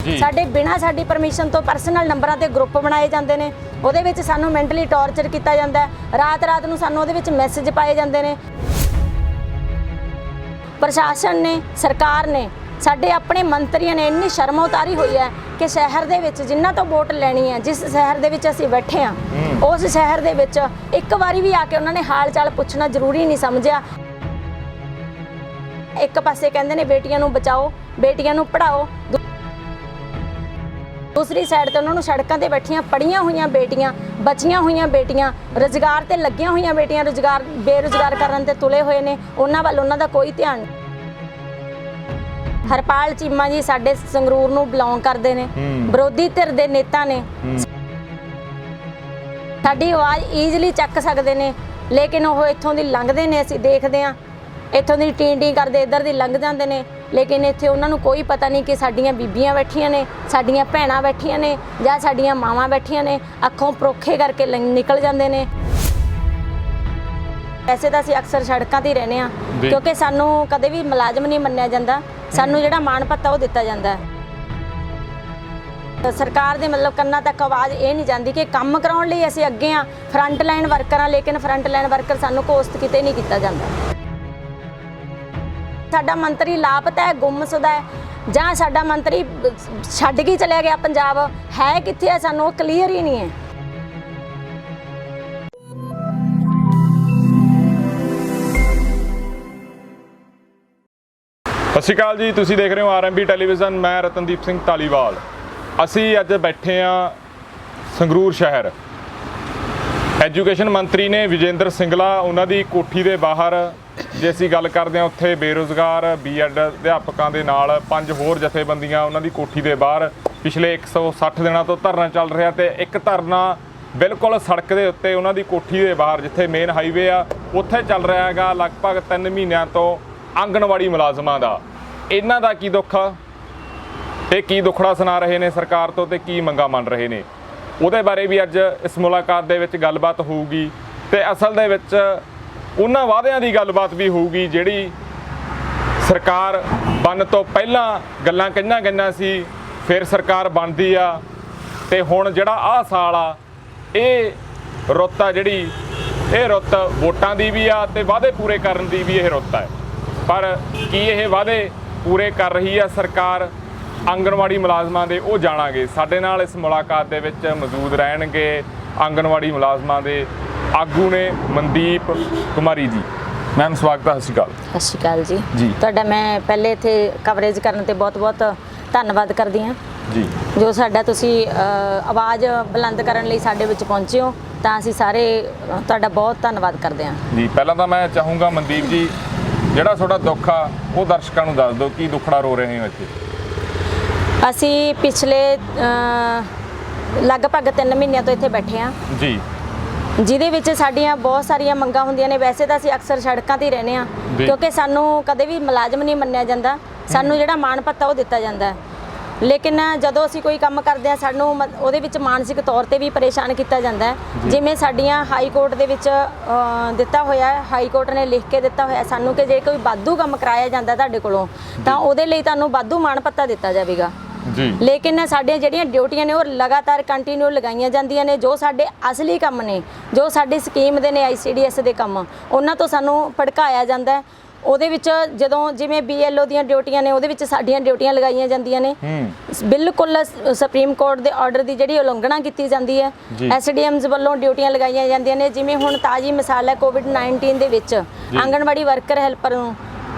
ਸਾਡੇ ਬਿਨਾਂ ਸਾਡੀ ਪਰਮਿਸ਼ਨ ਤੋਂ ਪਰਸਨਲ ਨੰਬਰਾਂ ਤੇ ਗਰੁੱਪ ਬਣਾਏ ਜਾਂਦੇ ਨੇ। ਉਹਦੇ ਵਿੱਚ ਸਾਨੂੰ ਮੈਂਟਲੀ ਟੌਰਚਰ ਕੀਤਾ ਜਾਂਦਾ ਹੈ। ਰਾਤ ਨੂੰ ਸਾਨੂੰ ਉਹਦੇ ਵਿੱਚ ਮੈਸੇਜ ਪਾਏ ਜਾਂਦੇ ਨੇ। ਪ੍ਰਸ਼ਾਸਨ ਨੇ, ਸਰਕਾਰ ਨੇ, ਸਾਡੇ ਆਪਣੇ ਮੰਤਰੀਆਂ ਨੇ ਇੰਨੀ ਸ਼ਰਮ ਉਤਾਰੀ ਹੋਈ ਹੈ ਕਿ ਸ਼ਹਿਰ ਦੇ ਵਿੱਚ ਜਿਨ੍ਹਾਂ ਤੋਂ ਵੋਟ ਲੈਣੀ ਹੈ, ਜਿਸ ਸ਼ਹਿਰ ਦੇ ਵਿੱਚ ਅਸੀਂ ਬੈਠੇ ਹਾਂ, ਉਸ ਸ਼ਹਿਰ ਦੇ ਵਿੱਚ ਇੱਕ ਵਾਰੀ ਵੀ ਆ ਕੇ ਉਹਨਾਂ ਨੇ ਹਾਲ ਚਾਲ ਪੁੱਛਣਾ ਜ਼ਰੂਰੀ ਨਹੀਂ ਸਮਝਿਆ। ਇੱਕ ਪਾਸੇ ਕਹਿੰਦੇ ਨੇ ਬੇਟੀਆਂ ਨੂੰ ਬਚਾਓ, ਬੇਟੀਆਂ ਨੂੰ ਪੜ੍ਹਾਓ, ਦੂਸਰੀ ਸਾਈਡ ਤੇ ਉਹਨਾਂ ਨੂੰ ਸੜਕਾਂ ਤੇ ਬੈਠੀਆਂ ਪੜ੍ਹੀਆਂ ਹੋਈਆਂ ਬੇਟੀਆਂ, ਬਚੀਆਂ ਹੋਈਆਂ ਬੇਟੀਆਂ, ਰੁਜ਼ਗਾਰ ਤੇ ਲੱਗੀਆਂ ਹੋਈਆਂ ਬੇਟੀਆਂ ਬੇਰੁਜ਼ਗਾਰ ਕਰਨ ਤੇ ਤੁਲੇ ਹੋਏ ਨੇ, ਉਹਨਾਂ ਵੱਲ ਉਹਨਾਂ ਦਾ ਕੋਈ ਧਿਆਨ ਨਹੀਂ। ਹਰਪਾਲ ਚੀਮਾ ਜੀ ਸਾਡੇ ਸੰਗਰੂਰ ਨੂੰ ਬਿਲੋਂਗ ਕਰਦੇ ਨੇ, ਵਿਰੋਧੀ ਧਿਰ ਦੇ ਨੇਤਾ ਨੇ, ਸਾਡੀ ਆਵਾਜ਼ ਈਜ਼ੀਲੀ ਚੱਕ ਸਕਦੇ ਨੇ, ਲੇਕਿਨ ਉਹ ਇੱਥੋਂ ਦੀ ਲੰਘਦੇ ਨੇ, ਅਸੀਂ ਦੇਖਦੇ ਹਾਂ ਇੱਥੋਂ ਦੀ ਟੀ ਕਰਦੇ ਇੱਧਰ ਦੀ ਲੰਘ ਜਾਂਦੇ ਨੇ, ਲੇਕਿਨ ਇੱਥੇ ਉਹਨਾਂ ਨੂੰ ਕੋਈ ਪਤਾ ਨਹੀਂ ਕਿ ਸਾਡੀਆਂ ਬੀਬੀਆਂ ਬੈਠੀਆਂ ਨੇ, ਸਾਡੀਆਂ ਭੈਣਾਂ ਬੈਠੀਆਂ ਨੇ ਜਾਂ ਸਾਡੀਆਂ ਮਾਵਾਂ ਬੈਠੀਆਂ ਨੇ, ਅੱਖੋਂ ਪਰੋਖੇ ਕਰਕੇ ਨਿਕਲ ਜਾਂਦੇ ਨੇ। ਵੈਸੇ ਤਾਂ ਅਸੀਂ ਅਕਸਰ ਸੜਕਾਂ ਤੇ ਹੀ ਰਹਿੰਦੇ ਹਾਂ ਕਿਉਂਕਿ ਸਾਨੂੰ ਕਦੇ ਵੀ ਮੁਲਾਜ਼ਮ ਨਹੀਂ ਮੰਨਿਆ ਜਾਂਦਾ, ਸਾਨੂੰ ਜਿਹੜਾ ਮਾਣ ਭੱਤਾ ਉਹ ਦਿੱਤਾ ਜਾਂਦਾ ਹੈ। ਸਰਕਾਰ ਦੇ ਮਤਲਬ ਕੰਨਾਂ ਤੱਕ ਆਵਾਜ਼ ਇਹ ਨਹੀਂ ਜਾਂਦੀ ਕਿ ਕੰਮ ਕਰਾਉਣ ਲਈ ਅਸੀਂ ਅੱਗੇ ਹਾਂ, ਫਰੰਟ ਲਾਈਨ ਵਰਕਰ ਹਾਂ, ਲੇਕਿਨ ਫਰੰਟ ਲਾਈਨ ਵਰਕਰ ਸਾਨੂੰ ਕੋਸਟ ਕਿਤੇ ਨਹੀਂ ਕੀਤਾ ਜਾਂਦਾ। ਸਾਡਾ ਮੰਤਰੀ ਲਾਪਤਾ ਹੈ, ਗੁੰਮਸ਼ੁਦਾ ਹੈ, ਜਾਂ ਸਾਡਾ ਮੰਤਰੀ ਛੱਡ ਕੇ ਚਲਿਆ ਗਿਆ ਪੰਜਾਬ, ਹੈ ਕਿੱਥੇ ਹੈ ਸਾਨੂੰ ਉਹ ਕਲੀਅਰ ਹੀ ਨਹੀਂ ਹੈ। ਸਤਿ ਸ਼੍ਰੀ ਅਕਾਲ ਜੀ, ਤੁਸੀਂ ਦੇਖ ਰਹੇ ਹੋ RMB ਟੈਲੀਵਿਜ਼ਨ। ਮੈਂ ਰਤਨਦੀਪ ਸਿੰਘ ਧਾਲੀਵਾਲ। ਅਸੀਂ ਅੱਜ ਬੈਠੇ ਹਾਂ ਸੰਗਰੂਰ ਸ਼ਹਿਰ। ਐਜੂਕੇਸ਼ਨ ਮੰਤਰੀ ਨੇ ਵਿਜੇਂਦਰ ਸਿੰਗਲਾ, ਉਹਨਾਂ ਦੀ ਕੋਠੀ ਦੇ ਬਾਹਰ ਜੇ ਅਸੀਂ ਗੱਲ ਕਰਦੇ ਹਾਂ, ਉੱਥੇ ਬੇਰੁਜ਼ਗਾਰ B.Ed ਅਧਿਆਪਕਾਂ ਦੇ ਨਾਲ 5 ਹੋਰ ਜਥੇਬੰਦੀਆਂ ਉਹਨਾਂ ਦੀ ਕੋਠੀ ਦੇ ਬਾਹਰ ਪਿਛਲੇ 160 ਦਿਨਾਂ ਤੋਂ ਧਰਨਾ ਚੱਲ ਰਿਹਾ, ਤੇ ਇੱਕ ਧਰਨਾ ਬਿਲਕੁਲ ਸੜਕ ਦੇ ਉੱਤੇ ਉਹਨਾਂ ਦੀ ਕੋਠੀ ਦੇ ਬਾਹਰ ਜਿੱਥੇ ਮੇਨ ਹਾਈਵੇ ਆ ਉੱਥੇ ਚੱਲ ਰਿਹਾ ਹੈਗਾ ਲਗਭਗ 3 ਮਹੀਨਿਆਂ ਤੋਂ। ਆਂਗਣਵਾੜੀ ਮੁਲਾਜ਼ਮਾਂ ਦਾ, ਇਹਨਾਂ ਦਾ ਕੀ ਦੁੱਖ ਤੇ ਕੀ ਦੁੱਖੜਾ ਸੁਣਾ ਰਹੇ ਨੇ ਸਰਕਾਰ ਤੋਂ ਤੇ ਕੀ ਮੰਗਾਂ ਮੰਨ ਰਹੇ ਨੇ, ਉਹਦੇ ਬਾਰੇ ਵੀ ਅੱਜ ਇਸ ਮੁਲਾਕਾਤ ਦੇ ਵਿੱਚ ਗੱਲਬਾਤ ਹੋਊਗੀ। ਤੇ ਅਸਲ ਦੇ ਵਿੱਚ ਉਹਨਾਂ ਵਾਅਦਿਆਂ ਦੀ ਗੱਲਬਾਤ ਵੀ ਹੋਊਗੀ ਜਿਹੜੀ ਸਰਕਾਰ ਬਣਨ ਤੋਂ ਪਹਿਲਾਂ ਗੱਲਾਂ ਕਹੀਆਂ ਸੀ, ਫਿਰ ਸਰਕਾਰ ਬਣਦੀ ਆ, ਤੇ ਹੁਣ ਜਿਹੜਾ ਆਹ ਸਾਲ ਆ ਇਹ ਰੁੱਤ ਆ ਜਿਹੜੀ, ਇਹ ਰੁੱਤ ਵੋਟਾਂ ਦੀ ਵੀ ਆ ਤੇ ਵਾਅਦੇ ਪੂਰੇ ਕਰਨ ਦੀ ਵੀ ਇਹ ਰੁੱਤ ਹੈ। ਪਰ ਕੀ ਇਹ ਵਾਅਦੇ ਪੂਰੇ ਕਰ ਰਹੀ ਹੈ ਸਰਕਾਰ ਆਂਗਣਵਾੜੀ ਮੁਲਾਜ਼ਮਾਂ ਦੇ, ਉਹ ਜਾਣਾਂਗੇ। ਸਾਡੇ ਨਾਲ ਇਸ ਮੁਲਾਕਾਤ ਦੇ ਵਿੱਚ ਮੌਜੂਦ ਰਹਿਣਗੇ ਆਂਗਣਵਾੜੀ ਮੁਲਾਜ਼ਮਾਂ ਦੇ ਆਗੂ ਨੇ ਮਨਦੀਪ ਕੁਮਾਰੀ ਜੀ। ਮੈਮ ਸਵਾਗਤ ਹੈ। ਸਤਿ ਸ਼੍ਰੀ ਅਕਾਲ। ਸਤਿ ਸ਼੍ਰੀ ਅਕਾਲ ਜੀ। ਤੁਹਾਡਾ ਮੈਂ ਪਹਿਲੇ ਇੱਥੇ ਕਵਰੇਜ ਕਰਨ ਤੇ ਬਹੁਤ ਧੰਨਵਾਦ ਕਰਦੀ ਹਾਂ ਜੀ, ਜੋ ਸਾਡਾ ਤੁਸੀਂ ਆਵਾਜ਼ ਬੁਲੰਦ ਕਰਨ ਲਈ ਸਾਡੇ ਵਿੱਚ ਪਹੁੰਚੇ ਹੋ, ਤਾਂ ਅਸੀਂ ਸਾਰੇ ਤੁਹਾਡਾ ਬਹੁਤ ਧੰਨਵਾਦ ਕਰਦੇ ਹਾਂ ਜੀ। ਪਹਿਲਾਂ ਤਾਂ ਮੈਂ ਚਾਹੂੰਗਾ ਮਨਦੀਪ ਜੀ, ਜਿਹੜਾ ਤੁਹਾਡਾ ਦੁੱਖ ਆ ਉਹ ਦਰਸ਼ਕਾਂ ਨੂੰ ਦੱਸ ਦਿਓ, ਕੀ ਦੁੱਖੜਾ ਰੋ ਰਹੇ ਹੋ ਇੱਥੇ? ਅਸੀਂ ਪਿਛਲੇ ਲਗਭਗ 3 ਮਹੀਨਿਆਂ ਤੋਂ ਇੱਥੇ ਬੈਠੇ ਹਾਂ ਜੀ, ਜਿਹਦੇ ਵਿੱਚ ਸਾਡੀਆਂ ਬਹੁਤ ਸਾਰੀਆਂ ਮੰਗਾਂ ਹੁੰਦੀਆਂ ਨੇ। ਵੈਸੇ ਤਾਂ ਅਸੀਂ ਅਕਸਰ ਸੜਕਾਂ ਤੇ ਹੀ ਰਹਿੰਦੇ ਹਾਂ ਕਿਉਂਕਿ ਸਾਨੂੰ ਕਦੇ ਵੀ ਮੁਲਾਜ਼ਮ ਨਹੀਂ ਮੰਨਿਆ ਜਾਂਦਾ, ਸਾਨੂੰ ਜਿਹੜਾ ਮਾਣ ਭੱਤਾ ਉਹ ਦਿੱਤਾ ਜਾਂਦਾ ਹੈ, ਲੇਕਿਨ ਜਦੋਂ ਅਸੀਂ ਕੋਈ ਕੰਮ ਕਰਦੇ ਹਾਂ ਸਾਨੂੰ ਉਹਦੇ ਵਿੱਚ ਮਾਨਸਿਕ ਤੌਰ ਤੇ ਵੀ ਪਰੇਸ਼ਾਨ ਕੀਤਾ ਜਾਂਦਾ ਹੈ। ਜਿਵੇਂ ਸਾਡੀਆਂ ਹਾਈ ਕੋਰਟ ਦੇ ਵਿੱਚ ਦਿੱਤਾ ਹੋਇਆ ਹੈ, ਹਾਈ ਕੋਰਟ ਨੇ ਲਿਖ ਕੇ ਦਿੱਤਾ ਹੋਇਆ ਸਾਨੂੰ ਕਿ ਜੇ ਕੋਈ ਵਾਧੂ ਕੰਮ ਕਰਾਇਆ ਜਾਂਦਾ ਤੁਹਾਡੇ ਕੋਲੋਂ ਤਾਂ ਉਹਦੇ ਲਈ ਤੁਹਾਨੂੰ ਵਾਧੂ ਮਾਣ ਭੱਤਾ ਦਿੱਤਾ ਜਾਵੇਗਾ ਜੀ। ਲੇਕਿਨ ਸਾਡੀਆਂ ਜਿਹੜੀਆਂ ਡਿਊਟੀਆਂ ਨੇ ਉਹ ਲਗਾਤਾਰ ਕੰਟੀਨਿਊ ਲਗਾਈਆਂ ਜਾਂਦੀਆਂ ਨੇ। ਜੋ ਸਾਡੇ ਅਸਲੀ ਕੰਮ ਨੇ, ਜੋ ਸਾਡੀ ਸਕੀਮ ਦੇ ਨੇ, ICDS ਦੇ ਕੰਮ, ਉਹਨਾਂ ਤੋਂ ਸਾਨੂੰ ਭੜਕਾਇਆ ਜਾਂਦਾ ਹੈ। ਉਹਦੇ ਵਿੱਚ ਜਦੋਂ ਜਿਵੇਂ BLO ਦੀਆਂ ਡਿਊਟੀਆਂ ਨੇ, ਉਹਦੇ ਵਿੱਚ ਸਾਡੀਆਂ ਡਿਊਟੀਆਂ ਲਗਾਈਆਂ ਜਾਂਦੀਆਂ ਨੇ, ਬਿਲਕੁਲ ਸੁਪਰੀਮ ਕੋਰਟ ਦੇ ਆਰਡਰ ਦੀ ਜਿਹੜੀ ਉਲੰਘਣਾ ਕੀਤੀ ਜਾਂਦੀ ਹੈ। SDMs ਵੱਲੋਂ ਡਿਊਟੀਆਂ ਲਗਾਈਆਂ ਜਾਂਦੀਆਂ ਨੇ। ਜਿਵੇਂ ਹੁਣ ਤਾਜ਼ੀ ਮਿਸਾਲ ਹੈ COVID-19 ਦੇ ਵਿੱਚ ਆਂਗਣਵਾੜੀ ਵਰਕਰ ਹੈਲਪਰ ਨੂੰ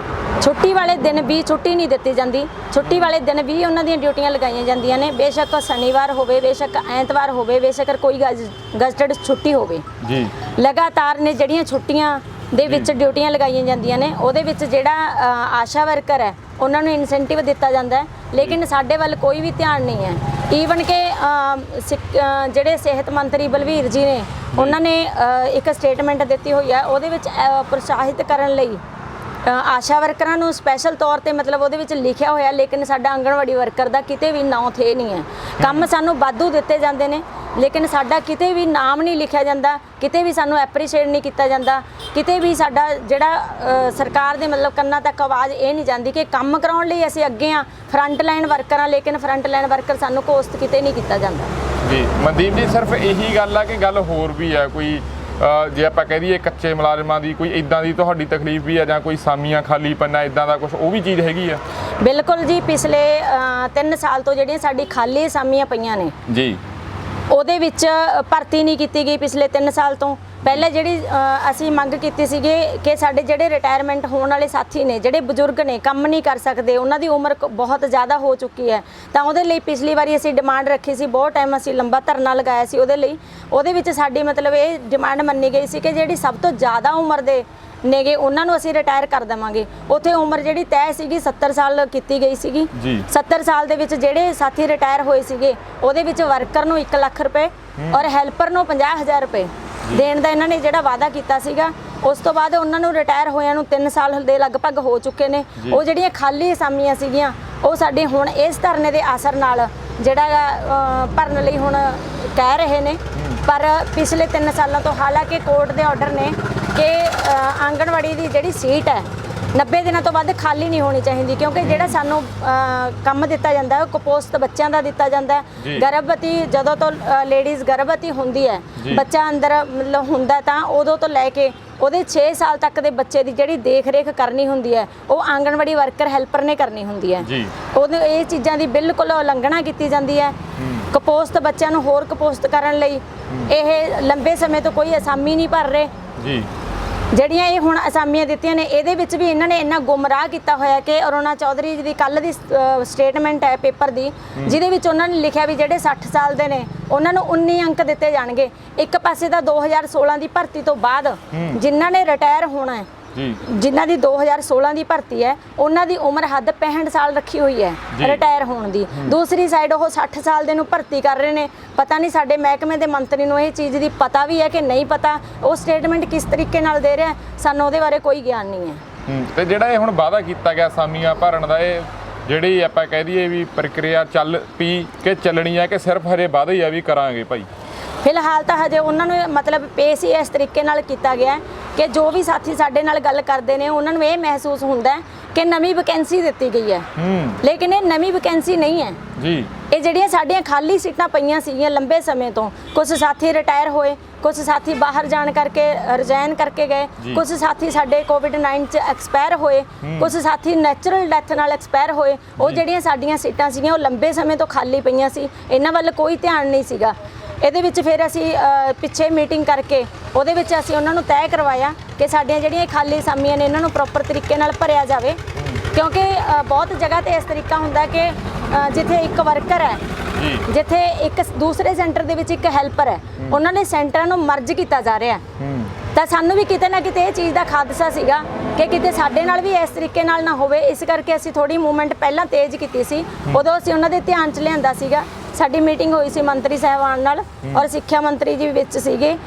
ਛੁੱਟੀ ਵਾਲੇ ਦਿਨ ਵੀ ਛੁੱਟੀ ਨਹੀਂ ਦਿੱਤੀ ਜਾਂਦੀ, ਛੁੱਟੀ ਵਾਲੇ ਦਿਨ ਵੀ ਉਹਨਾਂ ਦੀਆਂ ਡਿਊਟੀਆਂ ਲਗਾਈਆਂ ਜਾਂਦੀਆਂ ਨੇ। ਬੇਸ਼ੱਕ ਸ਼ਨੀਵਾਰ ਹੋਵੇ, ਬੇਸ਼ੱਕ ਐਤਵਾਰ ਹੋਵੇ, ਬੇਸ਼ੱਕ ਕੋਈ ਗਜ਼ਟਡ ਛੁੱਟੀ ਹੋਵੇ, ਲਗਾਤਾਰ ਨੇ ਜਿਹੜੀਆਂ ਛੁੱਟੀਆਂ ਦੇ ਵਿੱਚ ਡਿਊਟੀਆਂ ਲਗਾਈਆਂ ਜਾਂਦੀਆਂ ਨੇ। ਉਹਦੇ ਵਿੱਚ ਜਿਹੜਾ ਆਸ਼ਾ ਵਰਕਰ ਹੈ ਉਹਨਾਂ ਨੂੰ ਇਨਸੈਂਟਿਵ ਦਿੱਤਾ ਜਾਂਦਾ ਹੈ, ਲੇਕਿਨ ਸਾਡੇ ਵੱਲ ਕੋਈ ਵੀ ਧਿਆਨ ਨਹੀਂ ਹੈ। ਈਵਨ ਕਿ ਜਿਹੜੇ ਸਿਹਤ ਮੰਤਰੀ ਬਲਵੀਰ ਜੀ ਨੇ, ਉਹਨਾਂ ਨੇ ਇੱਕ ਸਟੇਟਮੈਂਟ ਦਿੱਤੀ ਹੋਈ ਹੈ, ਉਹਦੇ ਵਿੱਚ ਪ੍ਰੋਤਸਾਹਿਤ ਕਰਨ ਲਈ ਆਸ਼ਾ ਵਰਕਰਾਂ ਨੂੰ ਸਪੈਸ਼ਲ ਤੌਰ ਤੇ ਮਤਲਬ ਉਹਦੇ ਵਿੱਚ ਲਿਖਿਆ ਹੋਇਆ, ਲੇਕਿਨ ਸਾਡਾ ਆਂਗਣਵਾੜੀ ਵਰਕਰ ਦਾ ਕਿਤੇ ਵੀ ਨਾਂ ਥੇ ਨਹੀਂ ਹੈ। ਕੰਮ ਸਾਨੂੰ ਵਾਧੂ ਦਿੱਤੇ ਜਾਂਦੇ ਨੇ, ਲੇਕਿਨ ਸਾਡਾ ਕਿਤੇ ਵੀ ਨਾਮ ਨਹੀਂ ਲਿਖਿਆ ਜਾਂਦਾ, ਕਿਤੇ ਵੀ ਸਾਨੂੰ ਐਪਰੀਸ਼ੀਏਟ ਨਹੀਂ ਕੀਤਾ ਜਾਂਦਾ, ਕਿਤੇ ਵੀ ਸਾਡਾ ਜਿਹੜਾ ਸਰਕਾਰ ਦੇ ਮਤਲਬ ਕੰਨਾਂ ਤੱਕ ਆਵਾਜ਼ ਇਹ ਨਹੀਂ ਜਾਂਦੀ ਕਿ ਕੰਮ ਕਰਾਉਣ ਲਈ ਅਸੀਂ ਅੱਗੇ ਆ, ਫਰੰਟ ਲਾਈਨ ਵਰਕਰ ਆ, ਲੇਕਿਨ ਫਰੰਟ ਲਾਈਨ ਵਰਕਰ ਸਾਨੂੰ ਕੋਸਟ ਕਿਤੇ ਨਹੀਂ ਕੀਤਾ ਜਾਂਦਾ। ਜੀ ਮਨਦੀਪ ਜੀ, ਸਿਰਫ ਇਹੀ ਗੱਲ ਆ ਕਿ ਗੱਲ ਹੋਰ ਵੀ ਆ ਕੋਈ? ਜੇ ਆਪਾਂ ਕਹਿ ਦਈਏ ਕੱਚੇ ਮੁਲਾਜ਼ਮਾਂ ਦੀ ਕੋਈ ਇਦਾਂ ਦੀ ਤੁਹਾਡੀ ਤਕਲੀਫ ਵੀ ਆ, ਜਾਂ ਕੋਈ ਸਾਮੀਆਂ ਖਾਲੀ ਪੰਨਾ ਇਦਾਂ ਦਾ ਕੁਝ, ਉਹ ਵੀ ਚੀਜ਼ ਹੈਗੀ ਆ? ਬਿਲਕੁਲ ਜੀ, ਪਿਛਲੇ 3 ਸਾਲ ਤੋਂ ਜਿਹੜੀਆਂ ਸਾਡੀ ਖਾਲੀ ਅਸਾਮੀਆਂ ਪਈਆਂ ਨੇ ਜੀ, ਉਹਦੇ ਵਿੱਚ ਭਰਤੀ ਨਹੀਂ ਕੀਤੀ ਗਈ ਪਿਛਲੇ 3 ਸਾਲ ਤੋਂ। ਪਹਿਲੇ ਜਿਹੜੀ ਅਸੀਂ ਮੰਗ ਕੀਤੀ ਸੀਗੀ ਕਿ ਸਾਡੇ ਜਿਹੜੇ ਰਿਟਾਇਰਮੈਂਟ ਹੋਣ ਵਾਲੇ ਸਾਥੀ ਨੇ, ਜਿਹੜੇ ਬਜ਼ੁਰਗ ਨੇ, ਕੰਮ ਨਹੀਂ ਕਰ ਸਕਦੇ, ਉਹਨਾਂ ਦੀ ਉਮਰ ਬਹੁਤ ਜ਼ਿਆਦਾ ਹੋ ਚੁੱਕੀ ਹੈ, ਤਾਂ ਉਹਦੇ ਲਈ ਪਿਛਲੀ ਵਾਰੀ ਅਸੀਂ ਡਿਮਾਂਡ ਰੱਖੀ ਸੀ, ਬਹੁਤ ਟਾਈਮ ਅਸੀਂ ਲੰਬਾ ਧਰਨਾ ਲਗਾਇਆ ਸੀ ਉਹਦੇ ਲਈ। ਉਹਦੇ ਵਿੱਚ ਸਾਡੀ ਮਤਲਬ ਇਹ ਡਿਮਾਂਡ ਮੰਨੀ ਗਈ ਸੀ ਕਿ ਜਿਹੜੀ ਸਭ ਤੋਂ ਜ਼ਿਆਦਾ ਉਮਰ ਦੇ ਨੇਗੇ ਉਹਨਾਂ ਨੂੰ ਅਸੀਂ ਰਿਟਾਇਰ ਕਰ ਦੇਵਾਂਗੇ। ਉੱਥੇ ਉਮਰ ਜਿਹੜੀ ਤੈਅ ਸੀਗੀ 70 ਸਾਲ ਕੀਤੀ ਗਈ ਸੀਗੀ। 70 ਸਾਲ ਦੇ ਵਿੱਚ ਜਿਹੜੇ ਸਾਥੀ ਰਿਟਾਇਰ ਹੋਏ ਸੀਗੇ, ਉਹਦੇ ਵਿੱਚ ਵਰਕਰ ਨੂੰ 1 ਲੱਖ ਰੁਪਏ ਔਰ ਹੈਲਪਰ ਨੂੰ 50,000 ਰੁਪਏ ਦੇਣ ਦਾ ਇਹਨਾਂ ਨੇ ਜਿਹੜਾ ਵਾਅਦਾ ਕੀਤਾ ਸੀਗਾ। ਉਸ ਤੋਂ ਬਾਅਦ ਉਹਨਾਂ ਨੂੰ ਰਿਟਾਇਰ ਹੋਇਆਂ ਨੂੰ 3 ਸਾਲ ਦੇ ਲਗਭਗ ਹੋ ਚੁੱਕੇ ਨੇ। ਉਹ ਜਿਹੜੀਆਂ ਖਾਲੀ ਅਸਾਮੀਆਂ ਸੀਗੀਆਂ ਉਹ ਸਾਡੇ ਹੁਣ ਇਸ ਧਰਨੇ ਦੇ ਅਸਰ ਨਾਲ ਜਿਹੜਾ ਭਰਨ ਲਈ ਹੁਣ ਕਹਿ ਰਹੇ ਨੇ। ਪਰ ਪਿਛਲੇ 3 ਸਾਲਾਂ ਤੋਂ ਹਾਲਾਂਕਿ ਕੋਰਟ ਦੇ ਆਰਡਰ ਨੇ ਕਿ ਆਂਗਣਵਾੜੀ ਦੀ ਜਿਹੜੀ ਸੀਟ ਹੈ 90 ਦਿਨਾਂ ਤੋਂ ਵੱਧ ਖਾਲੀ ਨਹੀਂ ਹੋਣੀ ਚਾਹੀਦੀ, ਕਿਉਂਕਿ ਜਿਹੜਾ ਸਾਨੂੰ ਕੰਮ ਦਿੱਤਾ ਜਾਂਦਾ ਉਹ ਕੁਪੋਸ਼ਿਤ ਬੱਚਿਆਂ ਦਾ ਦਿੱਤਾ ਜਾਂਦਾ। ਗਰਭਵਤੀ ਜਦੋਂ ਤੋਂ ਲੇਡੀਜ਼ ਗਰਭਵਤੀ ਹੁੰਦੀ ਹੈ, ਬੱਚਾ ਅੰਦਰ ਮਤਲਬ ਹੁੰਦਾ, ਤਾਂ ਉਦੋਂ ਤੋਂ ਲੈ ਕੇ ਉਹਦੇ 6 ਸਾਲ ਤੱਕ ਦੇ ਬੱਚੇ ਦੀ ਜਿਹੜੀ ਦੇਖ ਰੇਖ ਕਰਨੀ ਹੁੰਦੀ ਹੈ ਉਹ ਆਂਗਣਵਾੜੀ ਵਰਕਰ ਹੈਲਪਰ ਨੇ ਕਰਨੀ ਹੁੰਦੀ ਹੈ। ਉਹਦੇ ਇਹ ਚੀਜ਼ਾਂ ਦੀ ਬਿਲਕੁਲ ਉਲੰਘਣਾ ਕੀਤੀ ਜਾਂਦੀ ਹੈ। ਕੁਪੋਸ਼ਿਤ ਬੱਚਿਆਂ ਨੂੰ ਹੋਰ ਕੁਪੋਸ਼ਿਤ ਕਰਨ ਲਈ ਇਹ ਲੰਬੇ ਸਮੇਂ ਤੋਂ ਕੋਈ ਅਸਾਮੀ ਨਹੀਂ ਭਰ ਰਹੇ। ਜਿਹੜੀਆਂ ਇਹ ਹੁਣ ਅਸਾਮੀਆਂ ਦਿੱਤੀਆਂ ਨੇ, ਇਹਦੇ ਵਿੱਚ ਵੀ ਇਹਨਾਂ ਨੇ ਇੰਨਾ ਗੁੰਮਰਾਹ ਕੀਤਾ ਹੋਇਆ ਕਿ ਅਰੁਣਾ ਚੌਧਰੀ ਜੀ ਦੀ ਕੱਲ੍ਹ ਦੀ ਸਟੇਟਮੈਂਟ ਹੈ ਪੇਪਰ ਦੀ, ਜਿਹਦੇ ਵਿੱਚ ਉਹਨਾਂ ਨੇ ਲਿਖਿਆ ਵੀ ਜਿਹੜੇ 60 ਸਾਲ ਦੇ ਨੇ ਉਹਨਾਂ ਨੂੰ 19 ਅੰਕ ਦਿੱਤੇ ਜਾਣਗੇ। ਇੱਕ ਪਾਸੇ ਤਾਂ 2016 ਦੀ ਭਰਤੀ ਤੋਂ ਬਾਅਦ ਜਿਨ੍ਹਾਂ ਨੇ ਰਿਟਾਇਰ ਹੋਣਾ ਹੈ, ਜਿਨ੍ਹਾਂ ਦੀ 2016 ਦੀ ਭਰਤੀ ਹੈ, ਉਹਨਾਂ ਦੀ ਉਮਰ ਹੱਦ 65 ਸਾਲ ਰੱਖੀ ਹੋਈ ਹੈ ਰਿਟਾਇਰ ਹੋਣ ਦੀ। ਦੂਸਰੀ ਸਾਈਡ ਉਹ 60 ਸਾਲ ਦੇ ਨੂੰ ਭਰਤੀ ਕਰ ਰਹੇ ਨੇ। ਪਤਾ ਨਹੀਂ ਸਾਡੇ ਮਹਿਕਮੇ ਦੇ ਮੰਤਰੀ ਨੂੰ ਇਹ ਚੀਜ਼ ਦੀ ਪਤਾ ਵੀ ਹੈ ਕਿ ਨਹੀਂ ਪਤਾ, ਉਹ ਸਟੇਟਮੈਂਟ ਕਿਸ ਤਰੀਕੇ ਨਾਲ ਦੇ ਰਿਹਾ ਸਾਨੂੰ ਉਹਦੇ ਬਾਰੇ ਕੋਈ ਗਿਆਨ ਨਹੀਂ ਹੈ। ਤੇ ਜਿਹੜਾ ਇਹ ਹੁਣ ਵਾਅਦਾ ਕੀਤਾ ਗਿਆ ਅਸਾਮੀਆਂ ਭਰਨ ਦਾ, ਇਹ ਜਿਹੜੀ ਆਪਾਂ ਕਹਿ ਦਈਏ ਵੀ ਪ੍ਰਕਿਰਿਆ ਚੱਲ ਪਈ ਕਿ ਚੱਲਣੀ ਹੈ, ਕਿ ਸਿਰਫ ਹਜੇ ਵਾਅਦਾ ਹੀ ਆ ਵੀ ਕਰਾਂਗੇ ਭਾਈ? ਫਿਲਹਾਲ ਤਾਂ ਹਜੇ ਉਹਨਾਂ ਨੂੰ ਮਤਲਬ ਪੇਸ਼ ਹੀ ਇਸ ਤਰੀਕੇ ਨਾਲ ਕੀਤਾ ਗਿਆ ਕਿ ਜੋ ਵੀ ਸਾਥੀ ਸਾਡੇ ਨਾਲ ਗੱਲ ਕਰਦੇ ਨੇ ਉਹਨਾਂ ਨੂੰ ਇਹ ਮਹਿਸੂਸ ਹੁੰਦਾ ਹੈ ਕਿ ਨਵੀਂ ਵੈਕੈਂਸੀ ਦਿੱਤੀ ਗਈ ਹੈ, ਲੇਕਿਨ ਇਹ ਨਵੀਂ ਵੈਕੈਂਸੀ ਨਹੀਂ ਹੈ ਜੀ। ਇਹ ਜਿਹੜੀਆਂ ਸਾਡੀਆਂ ਖਾਲੀ ਸੀਟਾਂ ਪਈਆਂ ਸੀਗੀਆਂ ਲੰਬੇ ਸਮੇਂ ਤੋਂ, ਕੁਝ ਸਾਥੀ ਰਿਟਾਇਰ ਹੋਏ, ਕੁਝ ਸਾਥੀ ਬਾਹਰ ਜਾਣ ਕਰਕੇ ਰਿਜ਼ਾਈਨ ਕਰਕੇ ਗਏ, ਕੁਝ ਸਾਥੀ ਸਾਡੇ ਕੋਵਿਡ-19 ਚ ਐਕਸਪਾਇਰ ਹੋਏ, ਕੁਝ ਸਾਥੀ ਨੈਚੁਰਲ ਡੈਥ ਨਾਲ ਐਕਸਪਾਇਰ ਹੋਏ। ਉਹ ਜਿਹੜੀਆਂ ਸਾਡੀਆਂ ਸੀਟਾਂ ਸੀਗੀਆਂ ਉਹ ਲੰਬੇ ਸਮੇਂ ਤੋਂ ਖਾਲੀ ਪਈਆਂ ਸੀ, ਇਹਨਾਂ ਵੱਲ ਕੋਈ ਧਿਆਨ ਨਹੀਂ ਸੀਗਾ। ਇਹਦੇ ਵਿੱਚ ਫਿਰ ਅਸੀਂ ਪਿੱਛੇ ਮੀਟਿੰਗ ਕਰਕੇ ਉਹਦੇ ਵਿੱਚ ਅਸੀਂ ਉਹਨਾਂ ਨੂੰ ਤੈਅ ਕਰਵਾਇਆ ਕਿ ਸਾਡੀਆਂ ਜਿਹੜੀਆਂ ਖਾਲੀ ਅਸਾਮੀਆਂ ਨੇ ਇਹਨਾਂ ਨੂੰ ਪ੍ਰੋਪਰ ਤਰੀਕੇ ਨਾਲ ਭਰਿਆ ਜਾਵੇ, ਕਿਉਂਕਿ ਬਹੁਤ ਜਗ੍ਹਾ ਤੇ ਇਸ ਤਰੀਕਾ ਹੁੰਦਾ ਕਿ ਜਿੱਥੇ ਇੱਕ ਵਰਕਰ ਹੈ, ਜਿੱਥੇ ਇੱਕ ਦੂਸਰੇ ਸੈਂਟਰ ਦੇ ਵਿੱਚ ਇੱਕ ਹੈਲਪਰ ਹੈ, ਉਹਨਾਂ ਨੇ ਸੈਂਟਰਾਂ ਨੂੰ ਮਰਜ ਕੀਤਾ ਜਾ ਰਿਹਾ। ਤਾਂ ਸਾਨੂੰ ਵੀ ਕਿਤੇ ਨਾ ਕਿਤੇ ਇਹ ਚੀਜ਼ ਦਾ ਖਾਦਸਾ ਸੀਗਾ ਕਿ ਕਿਤੇ ਸਾਡੇ ਨਾਲ ਵੀ ਇਸ ਤਰੀਕੇ ਨਾਲ ਨਾ ਹੋਵੇ। ਇਸ ਕਰਕੇ ਅਸੀਂ ਥੋੜੀ ਮੂਵਮੈਂਟ ਪਹਿਲਾਂ ਤੇਜ਼ ਕੀਤੀ ਸੀ। ਉਦੋਂ ਅਸੀਂ ਉਹਨਾਂ ਦੇ ਧਿਆਨ 'ਚ ਲਿਆਂਦਾ ਸੀਗਾ। ਸਾਡੀ ਮੀਟਿੰਗ ਹੋਈ ਸੀ ਮੰਤਰੀ ਸਾਹਿਬਾਨ ਨਾਲ ਔਰ ਸਿੱਖਿਆ ਮੰਤਰੀ ਜੀ ਵਿੱਚ ਸੀਗੇ,